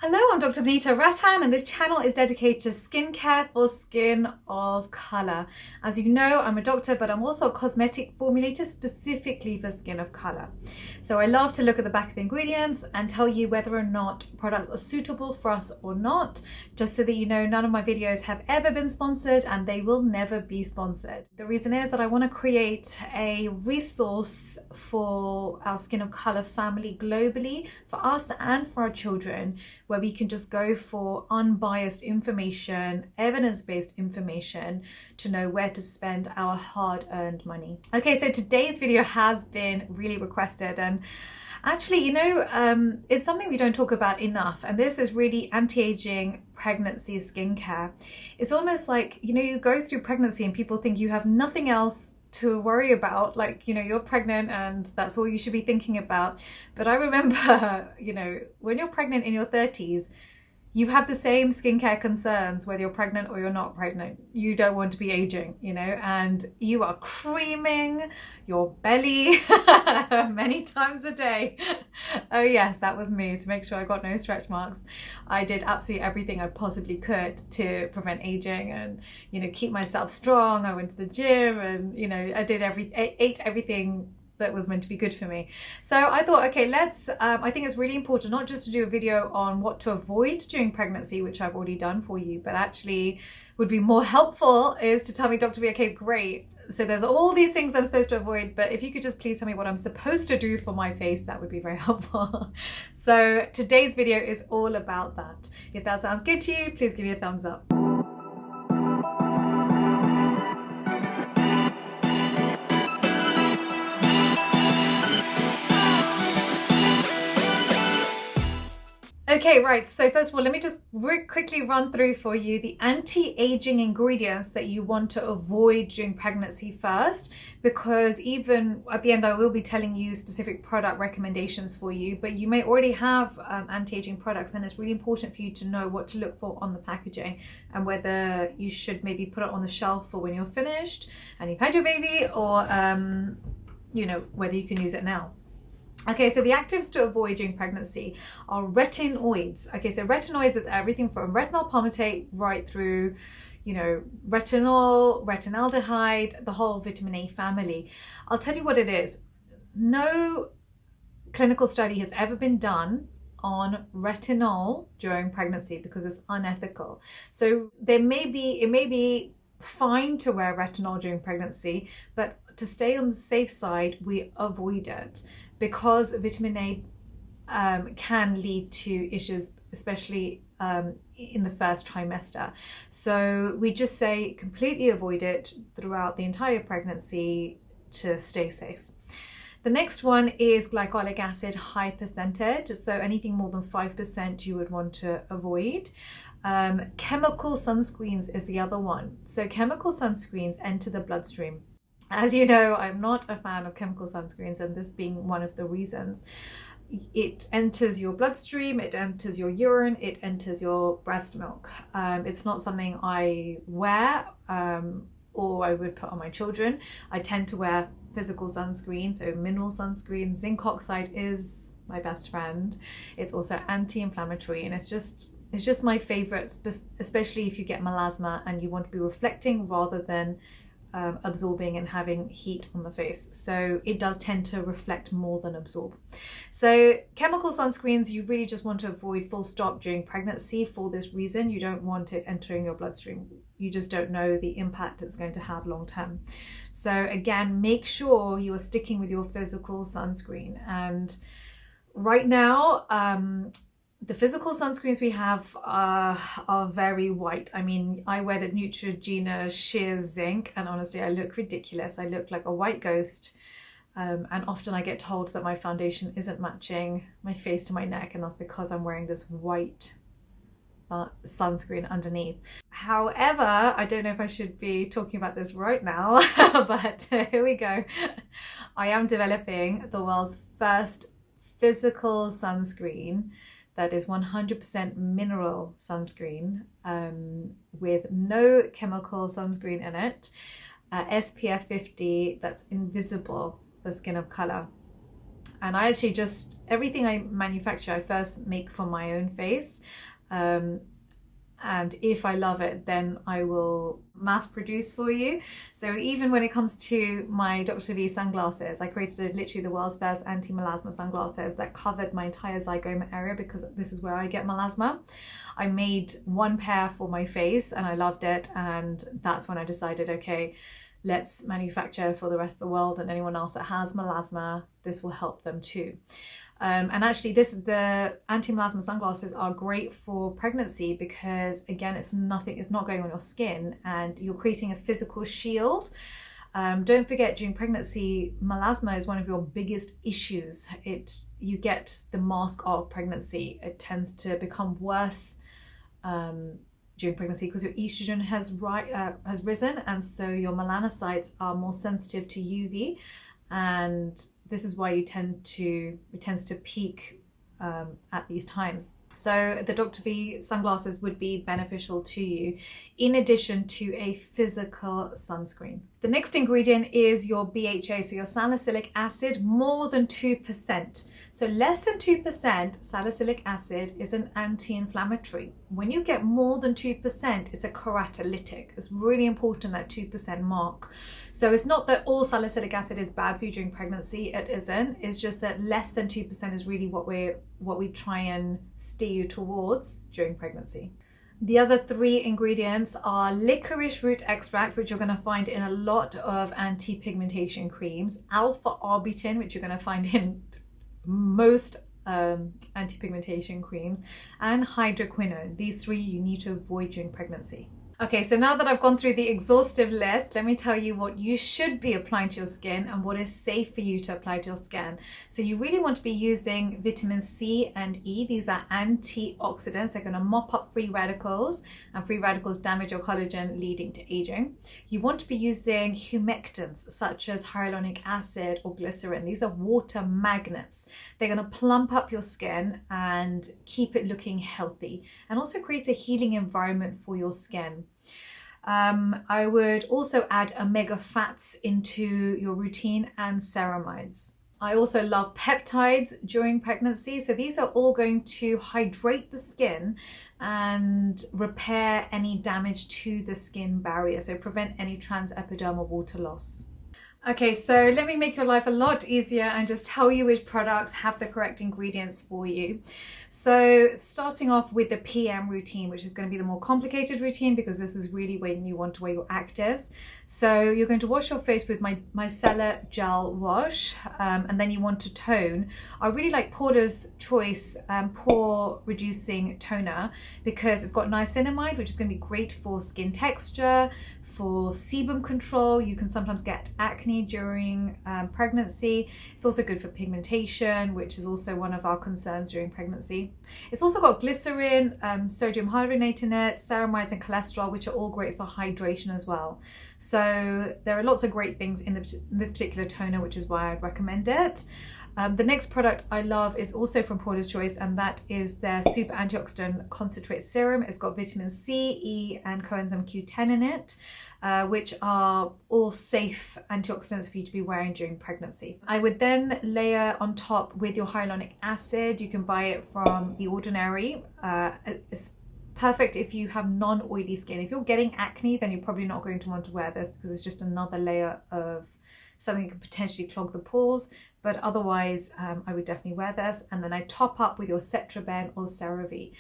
Hello, I'm Dr. Vanita Rattan and this channel is dedicated to skincare for skin of colour. As you know, I'm a doctor, but I'm also a cosmetic formulator specifically for skin of colour. So I love to look at the back of the ingredients and tell you whether or not products are suitable for us or not, just so that you know none of my videos have ever been sponsored and they will never be sponsored. The reason is that I want to create a resource for our skin of colour family globally, for us and for our children, where we can just go for unbiased information, evidence-based information to know where to spend our hard-earned money. Okay, so today's video has been really requested, and actually, you know, it's something we don't talk about enough, and this is really anti-aging pregnancy skincare. It's almost like, you know, you go through pregnancy and people think you have nothing else to worry about, like, you know, you're pregnant and that's all you should be thinking about. But I remember, you know, when you're pregnant in your 30s, you have the same skincare concerns whether you're pregnant or you're not pregnant. You don't want to be aging, you know, and you are creaming your belly many times a day. Oh yes, that was me, to make sure I got no stretch marks. I did absolutely everything I possibly could to prevent aging and, you know, keep myself strong. I went to the gym and, you know, I ate everything that was meant to be good for me. So I thought, okay, let's, I think it's really important not just to do a video on what to avoid during pregnancy, which I've already done for you, but actually would be more helpful is to tell me, Dr. V, okay, great. So there's all these things I'm supposed to avoid, but if you could just please tell me what I'm supposed to do for my face, that would be very helpful. So today's video is all about that. If that sounds good to you, please give me a thumbs up. Okay, right, so first of all, let me just quickly run through for you the anti-aging ingredients that you want to avoid during pregnancy first, because even at the end I will be telling you specific product recommendations for you, but you may already have anti-aging products, and it's really important for you to know what to look for on the packaging and whether you should maybe put it on the shelf for when you're finished and you've had your baby, or you know, whether you can use it now. Okay, so the actives to avoid during pregnancy are retinoids. Okay, so retinoids is everything from retinol palmitate right through, you know, retinol, retinaldehyde, the whole vitamin A family. I'll tell you what it is. No clinical study has ever been done on retinol during pregnancy because it's unethical. So it may be fine to wear retinol during pregnancy, but to stay on the safe side, we avoid it, because vitamin A can lead to issues, especially in the first trimester. So we just say completely avoid it throughout the entire pregnancy to stay safe. The next one is glycolic acid, high percentage. So anything more than 5% you would want to avoid. Chemical sunscreens is the other one. So chemical sunscreens enter the bloodstream. As you know, I'm not a fan of chemical sunscreens, and this being one of the reasons. It enters your bloodstream, it enters your urine, it enters your breast milk. It's not something I wear or I would put on my children. I tend to wear physical sunscreen, so mineral sunscreen. Zinc oxide is my best friend. It's also anti-inflammatory, and it's just my favorite, especially if you get melasma and you want to be reflecting rather than absorbing and having heat on the face. So it does tend to reflect more than absorb. So chemical sunscreens you really just want to avoid, full stop, during pregnancy for this reason. You don't want it entering your bloodstream. You just don't know the impact it's going to have long term. So again, make sure you are sticking with your physical sunscreen. And right now, the physical sunscreens we have are very white. I mean, I wear the Neutrogena Sheer Zinc, and honestly, I look ridiculous. I look like a white ghost. And often I get told that my foundation isn't matching my face to my neck, and that's because I'm wearing this white sunscreen underneath. However, I don't know if I should be talking about this right now, but here we go. I am developing the world's first physical sunscreen that is 100% mineral sunscreen with no chemical sunscreen in it, SPF50 that's invisible for skin of color. And I actually just, everything I manufacture, I first make for my own face. And if I love it, then I will mass produce for you. So even when it comes to my Dr. V sunglasses, I created literally the world's first anti-melasma sunglasses that covered my entire zygoma area, because this is where I get melasma. I made one pair for my face and I loved it, and that's when I decided, okay, let's manufacture for the rest of the world, and anyone else that has melasma, this will help them too. And actually the anti-melasma sunglasses are great for pregnancy because, again, it's not going on your skin and you're creating a physical shield. Don't forget, during pregnancy, melasma is one of your biggest issues. You get the mask of pregnancy. It tends to become worse during pregnancy because your estrogen has risen, and so your melanocytes are more sensitive to UV, and this is why it tends to peak at these times. So the Dr. V sunglasses would be beneficial to you, in addition to a physical sunscreen. The next ingredient is your BHA, so your salicylic acid, more than 2%. So less than 2% salicylic acid is an anti-inflammatory. When you get more than 2%, it's a keratolytic. It's really important, that 2% mark. So it's not that all salicylic acid is bad for you during pregnancy. It isn't. It's just that less than 2% is really what we try and steer you towards during pregnancy. The other three ingredients are licorice root extract, which you're going to find in a lot of anti-pigmentation creams, alpha-arbutin, which you're going to find in most anti-pigmentation creams, and hydroquinone. These three you need to avoid during pregnancy. Okay, so now that I've gone through the exhaustive list, let me tell you what you should be applying to your skin and what is safe for you to apply to your skin. So you really want to be using vitamin C and E. These are antioxidants. They're going to mop up free radicals, and free radicals damage your collagen, leading to aging. You want to be using humectants such as hyaluronic acid or glycerin. These are water magnets. They're going to plump up your skin and keep it looking healthy, and also create a healing environment for your skin. I would also add omega fats into your routine, and ceramides. I also love peptides during pregnancy. So these are all going to hydrate the skin and repair any damage to the skin barrier, so prevent any transepidermal water loss. Okay, so let me make your life a lot easier and just tell you which products have the correct ingredients for you. So starting off with the PM routine, which is going to be the more complicated routine because this is really when you want to wear your actives. So you're going to wash your face with my Micellar Gel Wash, and then you want to tone. I really like Porter's Choice Pore Reducing Toner because it's got niacinamide, which is going to be great for skin texture, for sebum control. You can sometimes get acne during pregnancy. It's also good for pigmentation, which is also one of our concerns during pregnancy. It's also got glycerin, sodium hyaluronate in it, ceramides and cholesterol, which are all great for hydration as well. So there are lots of great things in this particular toner, which is why I'd recommend it. The next product I love is also from Porter's Choice, and that is their Super Antioxidant Concentrate Serum. It's got vitamin C, E, and coenzyme Q10 in it, which are all safe antioxidants for you to be wearing during pregnancy. I would then layer on top with your hyaluronic acid. You can buy it from The Ordinary. It's perfect if you have non-oily skin. If you're getting acne, then you're probably not going to want to wear this because it's just another layer of something that could potentially clog the pores, but otherwise I would definitely wear this. And then I top up with your Sept or CeraVe.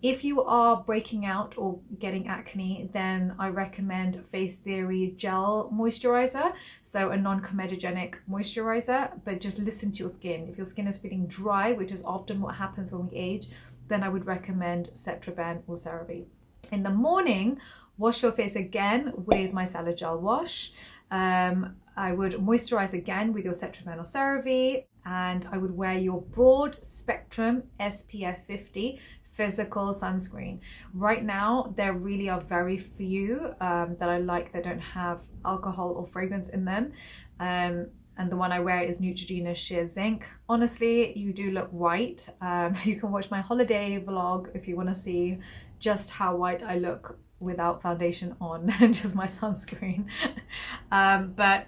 If you are breaking out or getting acne, then I recommend Face Theory Gel Moisturiser, so a non-comedogenic moisturizer, but just listen to your skin. If your skin is feeling dry, which is often what happens when we age, then I would recommend Sept or CeraVe. In the morning, wash your face again with my Micellar Gel Wash. I would moisturize again with your Sept or CeraVe, and I would wear your broad spectrum SPF50 physical sunscreen. Right now, there really are very few that I like that don't have alcohol or fragrance in them. And the one I wear is Neutrogena Sheer Zinc. Honestly, you do look white. You can watch my holiday vlog if you want to see just how white I look without foundation on and just my sunscreen. But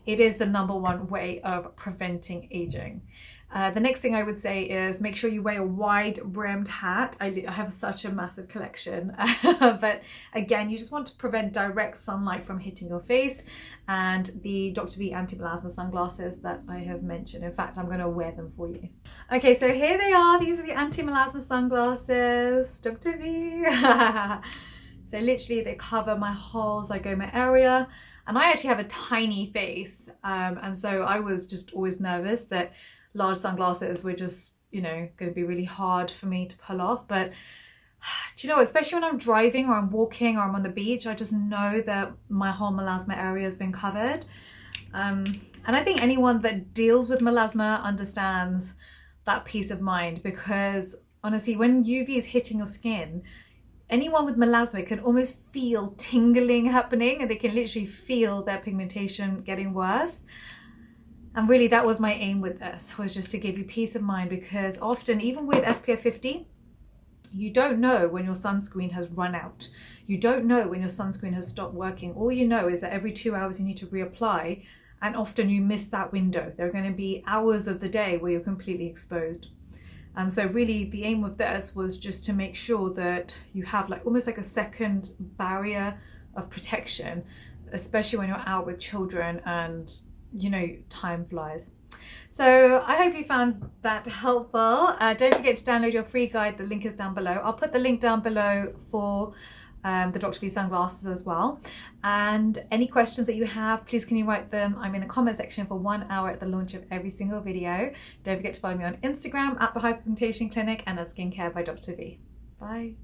it is the #1 way of preventing aging. The next thing I would say is make sure you wear a wide brimmed hat. I have such a massive collection, but again, you just want to prevent direct sunlight from hitting your face, and the Dr. V anti-melasma sunglasses that I have mentioned. In fact, I'm going to wear them for you. Okay, so here they are. These are the anti-melasma sunglasses, Dr. V. So literally they cover my whole zygoma area, and I actually have a tiny face, and so I was just always nervous that large sunglasses were just, you know, going to be really hard for me to pull off. But do you know, especially when I'm driving or I'm walking or I'm on the beach, I just know that my whole melasma area has been covered. And I think anyone that deals with melasma understands that peace of mind, because honestly, when UV is hitting your skin, anyone with melasma can almost feel tingling happening, and they can literally feel their pigmentation getting worse. And really, that was my aim with this, was just to give you peace of mind, because often, even with SPF 50, you don't know when your sunscreen has run out. You don't know when your sunscreen has stopped working. All you know is that every 2 hours you need to reapply, and often you miss that window. There are going to be hours of the day where you're completely exposed. And so really the aim of this was just to make sure that you have like almost like a second barrier of protection, especially when you're out with children and, you know, time flies. So I hope you found that helpful. Don't forget to download your free guide. The link is down below. I'll put the link down below for the Dr. V sunglasses as well. And any questions that you have, please can you write them. I'm in the comment section for 1 hour at the launch of every single video. Don't forget to follow me on Instagram at the Hyperpigmentation Clinic and at Skincare by Dr. V. Bye.